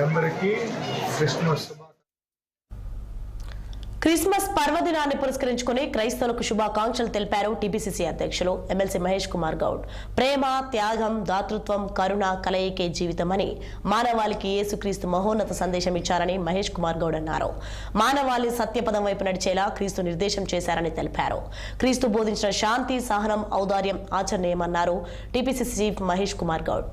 అందరికీ క్రిస్మస్ పర్వదినాన్ని పురస్కరించుకుని క్రైస్తవులకు శుభాకాంక్షలు తెలిపారు టీపీసీసీ అధ్యక్షులు ఎమ్మెల్సీ మహేష్ కుమార్ గౌడ్. ప్రేమ, త్యాగం, దాతృత్వం, కరుణ కలయికే జీవితమని మానవాళికి యేసుక్రీస్తు మహోన్నత సందేశం ఇచ్చారని మహేష్ కుమార్ గౌడ్ అన్నారు. మానవాళి సత్యపదం వైపు నడిచేలా క్రీస్తు నిర్దేశం చేశారని తెలిపారు. క్రీస్తు బోధించిన శాంతి, సహనం, ఔదార్యం ఆచరణీయమన్నారు టీపీసీసీ చీఫ్ మహేష్ కుమార్ గౌడ్.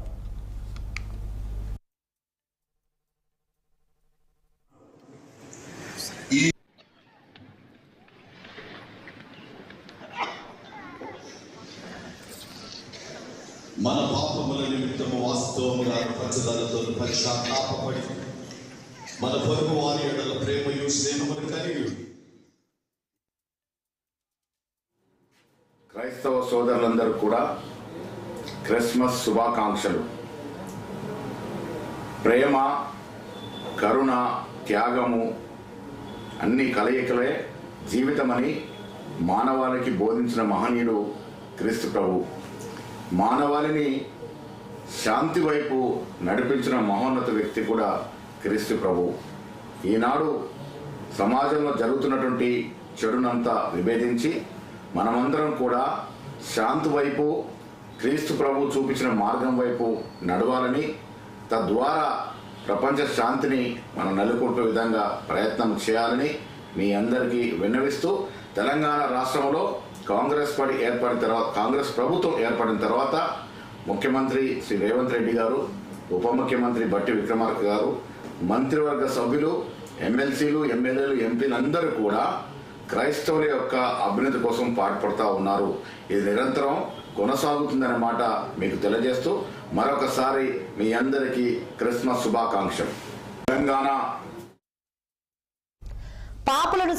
మన పాపముల నిమిత్తము వాస్తవముగా పచ్చదలతో పశ్చాత్తాపడి మన పొరుగు వారి ఎడల ప్రేమయు స్నేహమును కలిగి క్రైస్తవ సోదరులందరూ కూడా క్రిస్మస్ శుభాకాంక్షలు. ప్రేమ, కరుణ, త్యాగము అన్ని కలయికలే జీవితమని మానవాళికి బోధించిన మహనీయుడు క్రీస్తు ప్రభు. మానవాళిని శాంతి వైపు నడిపించిన మహోన్నత వ్యక్తి కూడా క్రీస్తు ప్రభు. ఈనాడు సమాజంలో జరుగుతున్నటువంటి చెడునంతా విభేదించి మనమందరం కూడా శాంతి వైపు, క్రీస్తు ప్రభు చూపించిన మార్గం వైపు నడవాలని, తద్వారా ప్రపంచ శాంతిని మనం నెలకొల్పే విధంగా ప్రయత్నం చేయాలని మీ అందరికీ విన్నవిస్తూ, తెలంగాణ రాష్ట్రంలో కాంగ్రెస్ ప్రభుత్వం ఏర్పడిన తర్వాత ముఖ్యమంత్రి శ్రీ రేవంత్ రెడ్డి గారు, ఉప ముఖ్యమంత్రి బట్టి విక్రమార్క గారు, మంత్రివర్గ సభ్యులు, ఎమ్మెల్సీలు, ఎమ్మెల్యేలు, ఎంపీలు అందరూ కూడా క్రైస్తవుల యొక్క అభ్యున్నతి కోసం పాటుపడుతూ ఉన్నారు. ఇది నిరంతరం కొనసాగుతుందనే మాట మీకు తెలియజేస్తూ మరొకసారి మీ అందరికీ క్రిస్మస్ శుభాకాంక్షలు. తెలంగాణ పాపులను